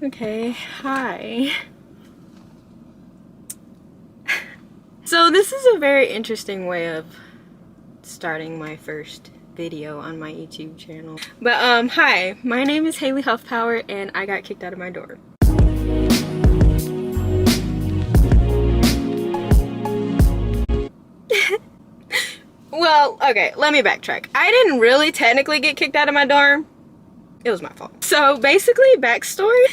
Okay, hi. So this is a very interesting way of starting my first video on my YouTube channel. But hi, my name is Haley Huffpower and I got kicked out of my dorm. Well, okay, let me backtrack. I didn't really technically get kicked out of my dorm. It was my fault. So basically, backstory,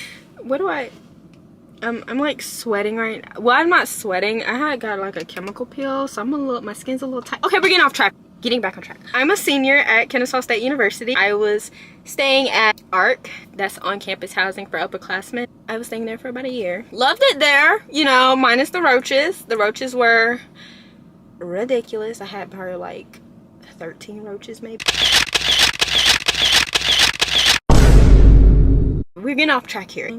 I'm like sweating right now. Well, I'm not sweating. I had got like a chemical peel, so my skin's a little tight. Okay, we're getting off track. Getting back on track. I'm a senior at Kennesaw State University. I was staying at ARC, that's on-campus housing for upperclassmen. I was staying there for about a year. Loved it there, you know, minus the roaches. The roaches were ridiculous. I had probably like 13 roaches maybe. We're getting off track here.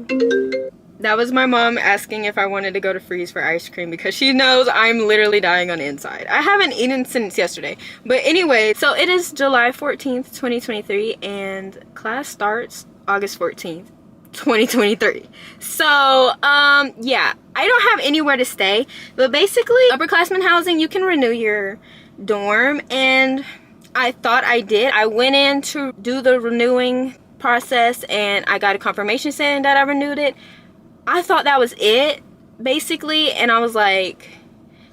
That was my mom asking if I wanted to go to Freeze for ice cream because she knows I'm literally dying on the inside. I haven't eaten since yesterday. But anyway, so it is July 14th, 2023 and class starts August 14th, 2023. So, yeah, I don't have anywhere to stay. But basically, upperclassmen housing, you can renew your dorm. And I thought I did. I went in to do the renewing process and I got a confirmation saying that I renewed it. I thought that was it, basically, and I was like,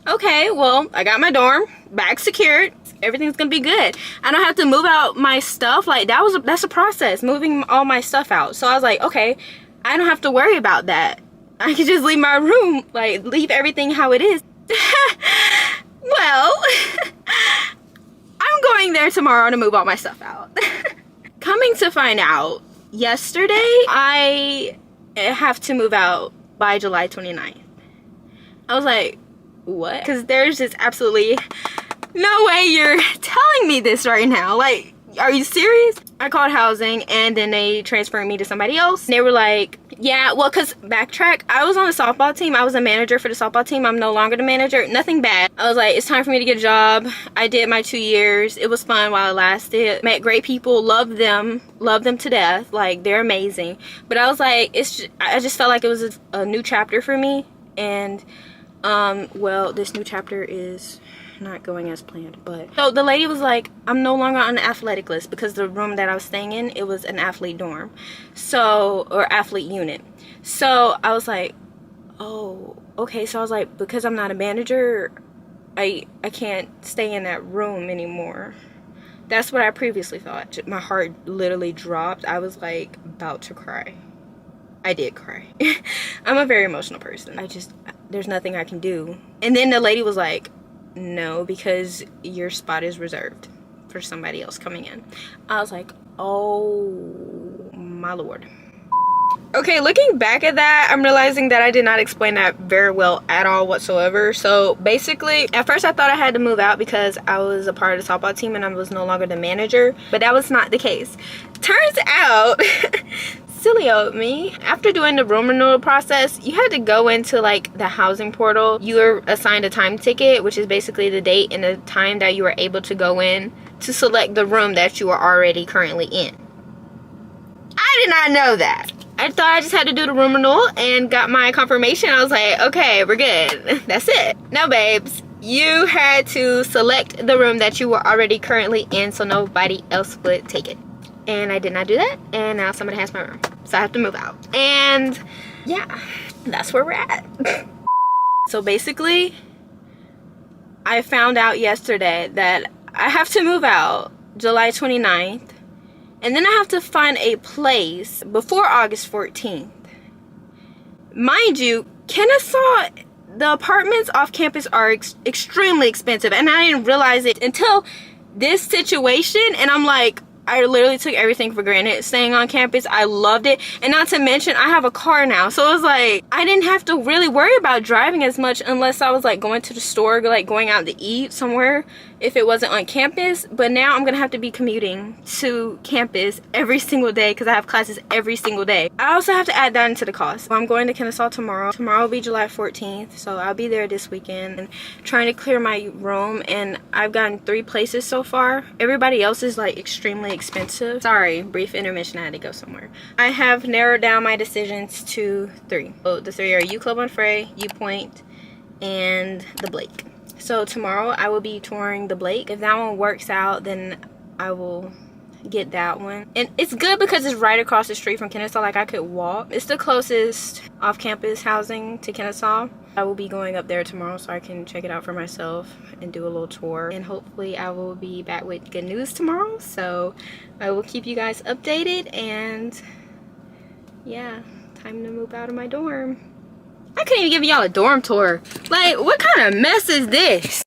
okay, well, I got my dorm, bag secured, everything's gonna be good. I don't have to move out my stuff, like, that's a process, moving all my stuff out. So I was like, okay, I don't have to worry about that. I can just leave my room, like, leave everything how it is. Well, I'm going there tomorrow to move all my stuff out. Coming to find out, yesterday, I have to move out by July 29th. I was like, what? Because there's just absolutely no way you're telling me this right now. Like, are you serious? I called housing and then they transferred me to somebody else. They were like, yeah, well, because backtrack, I was on the softball team. I was a manager for the softball team. I'm no longer the manager. Nothing bad. I was like, it's time for me to get a job. I did my 2 years. It was fun while it lasted. Met great people. Loved them to death. Like, they're amazing. But I was like, I just felt like it was a new chapter for me. And, well, this new chapter is not going as planned. But so the lady was like, I'm no longer on the athletic list because the room that I was staying in, it was an athlete dorm, so, or athlete unit. So I was like, oh, okay. So I was like, because I'm not a manager, I can't stay in that room anymore. That's what I previously thought. My heart literally dropped. I was like about to cry. I did cry. I'm a very emotional person. There's nothing I can do. And then the lady was like, no, because your spot is reserved for somebody else coming in. I was like, oh my lord. Okay, looking back at that, I'm realizing that I did not explain that very well at all whatsoever. So basically, at first I thought I had to move out because I was a part of the softball team and I was no longer the manager, but that was not the case. Turns out silly old me, after doing the room renewal process, you had to go into like the housing portal. You were assigned a time ticket, which is basically the date and the time that you were able to go in to select the room that you are already currently in. I did not know that. I thought I just had to do the room renewal and got my confirmation. I was like, okay, we're good. That's it. No, babes, you had to select the room that you were already currently in so nobody else would take it. And I did not do that, and now somebody has my room, so I have to move out. And yeah, that's where we're at. So basically, I found out yesterday that I have to move out July 29th, and then I have to find a place before August 14th. Mind you, Kennesaw, the apartments off campus are extremely expensive, and I didn't realize it until this situation, and I'm like, I literally took everything for granted staying on campus. I loved it. And not to mention, I have a car now. So it was like, I didn't have to really worry about driving as much unless I was like going to the store, like going out to eat somewhere. if it wasn't on campus, but now I'm gonna have to be commuting to campus every single day because I have classes every single day. I also have to add that into the cost. I'm going to Kennesaw tomorrow. Tomorrow will be July 14th, so I'll be there this weekend and trying to clear my room, and I've gotten 3 places so far. Everybody else is like extremely expensive. Sorry, brief intermission, I had to go somewhere. I have narrowed down my decisions to 3. So the 3 are U Club on Frey, U Point, and the Blake. So tomorrow I will be touring the Blake. If that one works out, then I will get that one. And it's good because it's right across the street from Kennesaw. Like, I could walk. It's the closest off-campus housing to Kennesaw. I will be going up there tomorrow so I can check it out for myself and do a little tour. And hopefully I will be back with good news tomorrow. So I will keep you guys updated. And yeah, time to move out of my dorm. I couldn't even give y'all a dorm tour. Like, what kind of mess is this?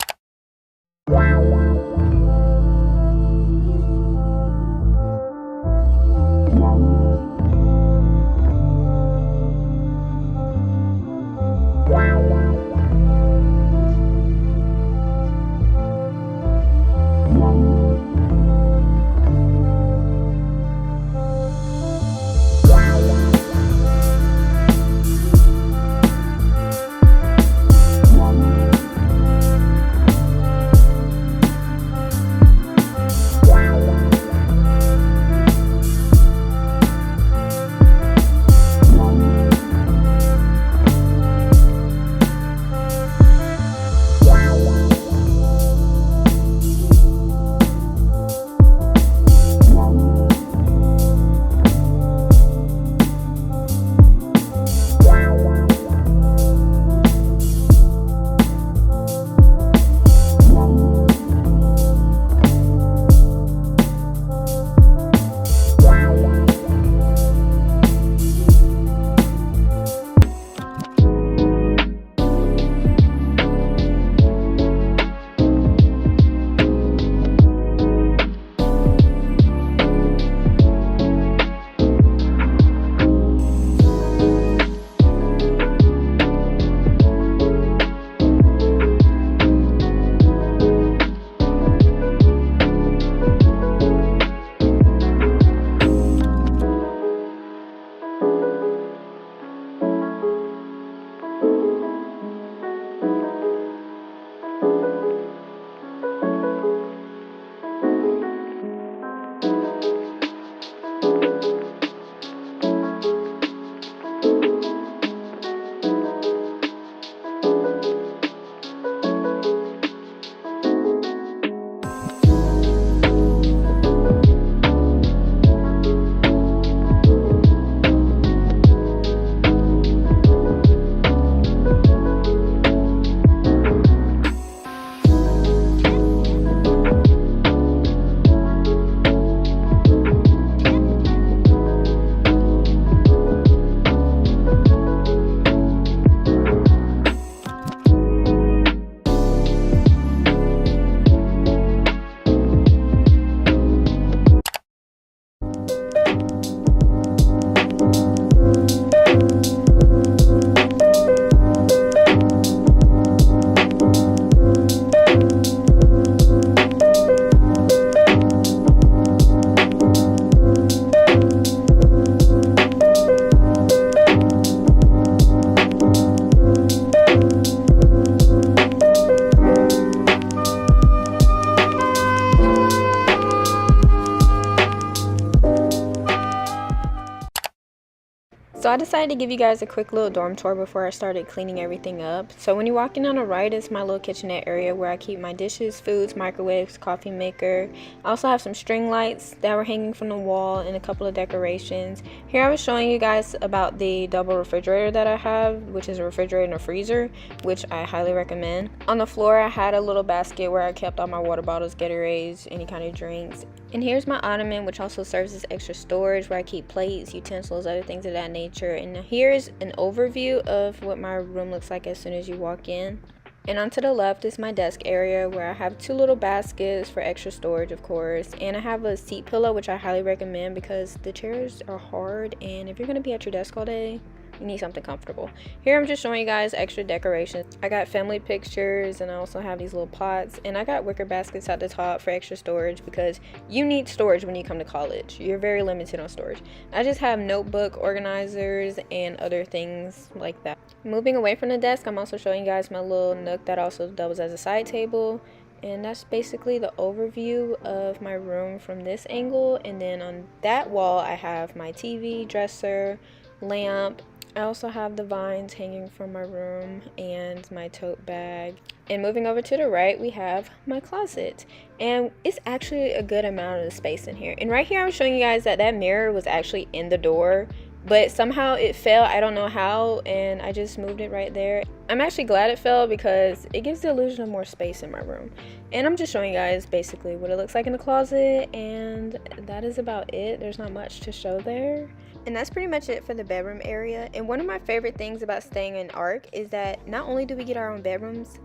So I decided to give you guys a quick little dorm tour before I started cleaning everything up. So when you walk in on the right is my little kitchenette area where I keep my dishes, foods, microwaves, coffee maker. I also have some string lights that were hanging from the wall and a couple of decorations. Here I was showing you guys about the double refrigerator that I have, which is a refrigerator and a freezer, which I highly recommend. On the floor I had a little basket where I kept all my water bottles, Gatorades, any kind of drinks. And here's my ottoman, which also serves as extra storage where I keep plates, utensils, other things of that nature. And here's an overview of what my room looks like as soon as you walk in. And on to the left is my desk area where I have two little baskets for extra storage, of course. And I have a seat pillow, which I highly recommend because the chairs are hard. And if you're going to be at your desk all day, You need something comfortable. Here I'm just showing you guys extra decorations. I got family pictures, and I also have these little pots, and I got wicker baskets at the top for extra storage because you need storage when you come to college. You're very limited on storage. I just have notebook organizers and other things like that. Moving away from the desk, I'm also showing you guys my little nook that also doubles as a side table. And that's basically the overview of my room from this angle. And then on that wall, I have my TV, dresser, lamp. I also have the vines hanging from my room and my tote bag. And moving over to the right, we have my closet. And it's actually a good amount of space in here. And right here, I'm showing you guys that mirror was actually in the door, but somehow it fell. I don't know how, and I just moved it right there. I'm actually glad it fell because it gives the illusion of more space in my room. And I'm just showing you guys basically what it looks like in the closet, and that is about it. There's not much to show there. And that's pretty much it for the bedroom area. And one of my favorite things about staying in ARC is that not only do we get our own bedrooms,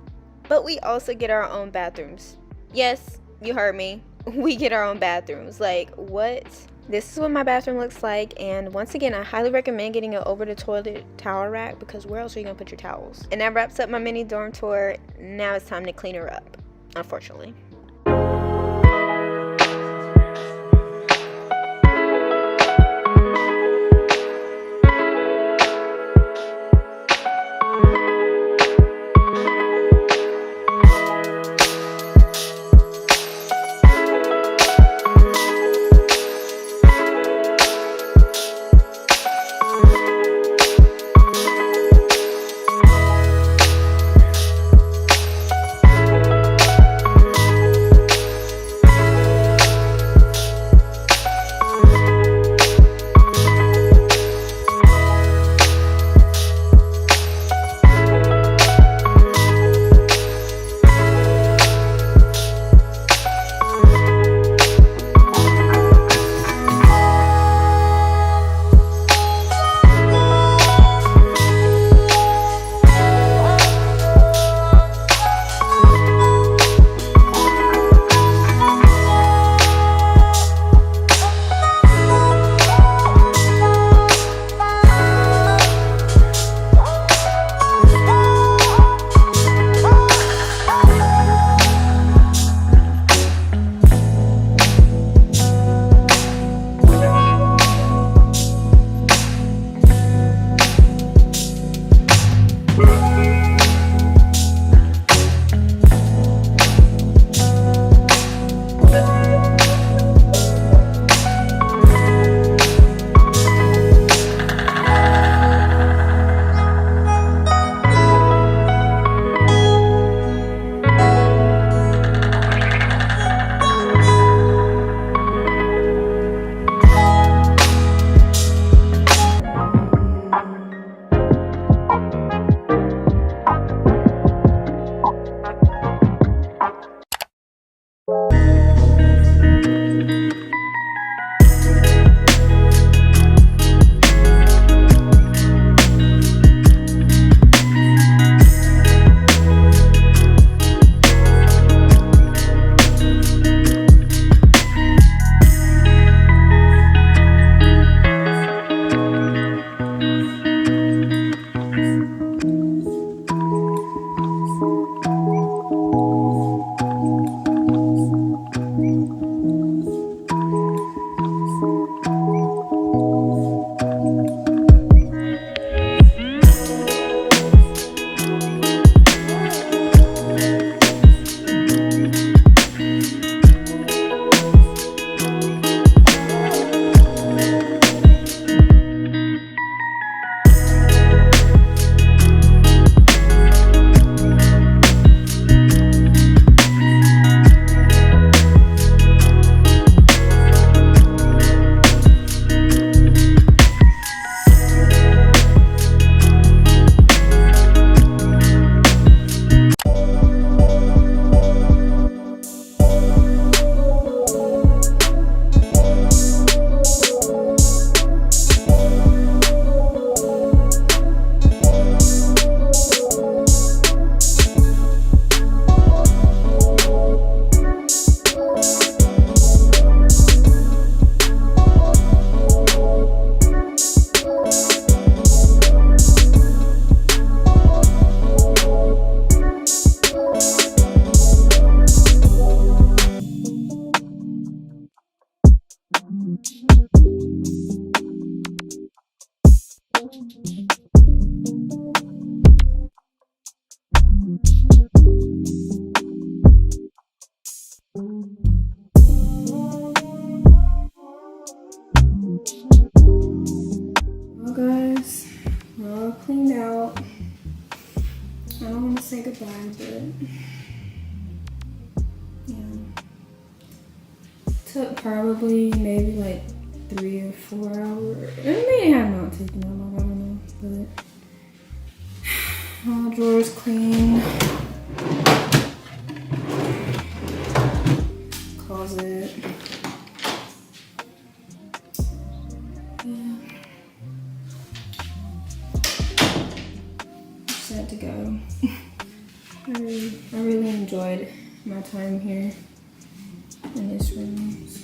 but we also get our own bathrooms. Yes, you heard me. We get our own bathrooms. Like, what? This is what my bathroom looks like, and once again, I highly recommend getting an over-the-toilet towel rack because where else are you gonna put your towels? And that wraps up my mini dorm tour. Now it's time to clean her up, unfortunately. Well guys, we're all cleaned out. I don't want to say goodbye, but yeah. Took probably maybe like 3 or 4 hours. It may have not taken that long, I don't know. But all the drawers clean. Closet. Yeah. Set to go. I really enjoyed my time here in this room. So.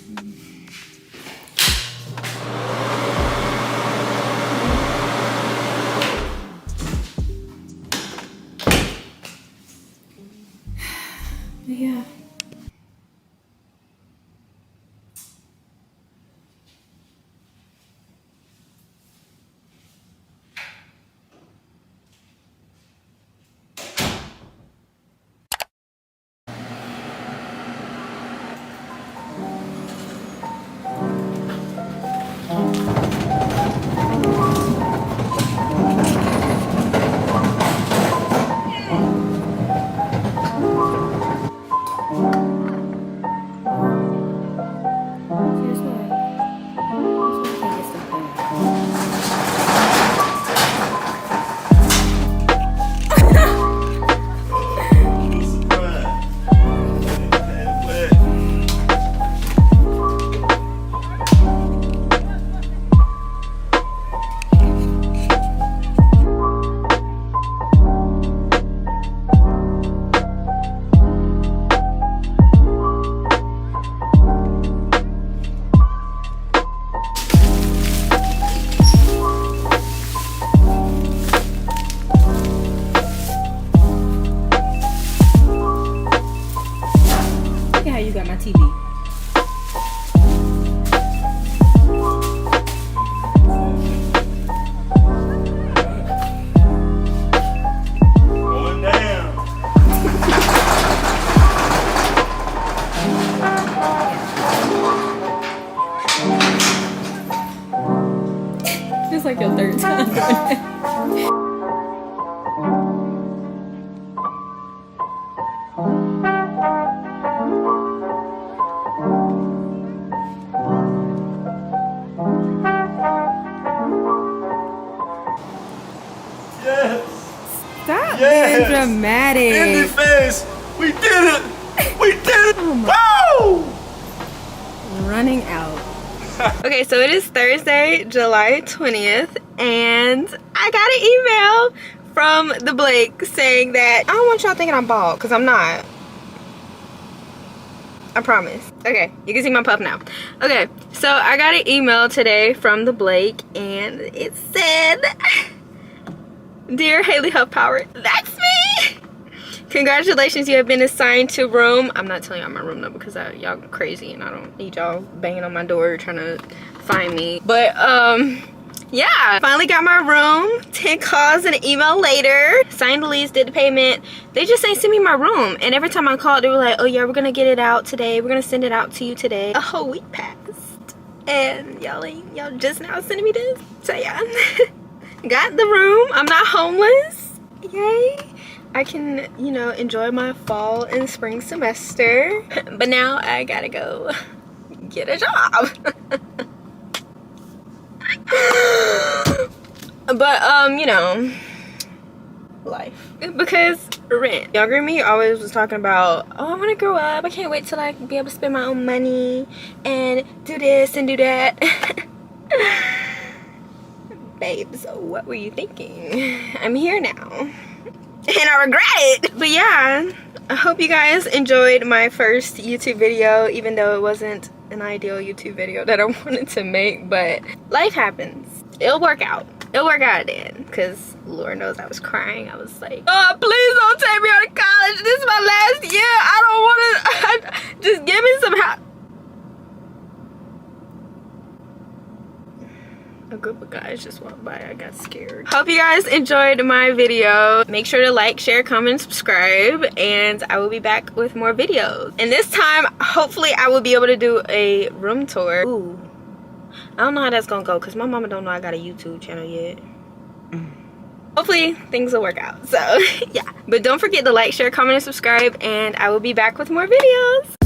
Yeah. You got my TV. Going down. It's like your third time. Stop being dramatic. In the face. We did it. We did it. Oh Woo! Running out. Okay, so it is Thursday, July 20th, and I got an email from the Blake saying that I don't want y'all thinking I'm bald, because I'm not. I promise. Okay, you can see my puff now. Okay, so I got an email today from the Blake, and it said, "Dear Haley Huff Power," that's me! "Congratulations, you have been assigned to room." I'm not telling y'all my room number because y'all crazy and I don't need y'all banging on my door trying to find me. But yeah, finally got my room. 10 calls and an email later. Signed the lease, did the payment. They just ain't send me my room. And every time I called, they were like, "Oh yeah, we're gonna get it out today. We're gonna send it out to you today." A whole week passed. And y'all just now sending me this. So yeah. Got the room. I'm not homeless. Yay. I can, you know, enjoy my fall and spring semester. But now I gotta go get a job. But you know, life. Because rent. Younger than me always was talking about, "Oh, I want to grow up. I can't wait till I be able to spend my own money and do this and do that." Babes, what were you thinking? I'm here now. And I regret it. But yeah, I hope you guys enjoyed my first YouTube video, even though it wasn't an ideal YouTube video that I wanted to make, but life happens. It'll work out. It'll work out at the end, because Lord knows I was crying. I was like, "Oh, please don't take me out of college. This is my last year. I don't want to, just give me some help." a group of guys just walked by. I got scared. Hope you guys enjoyed my video. Make sure to like, share, comment, subscribe, and I will be back with more videos. And this time, hopefully I will be able to do a room tour. Ooh, I don't know how that's gonna go because my mama don't know I got a YouTube channel yet. Hopefully things will work out. So yeah, but don't forget to like, share, comment, and subscribe, and I will be back with more videos.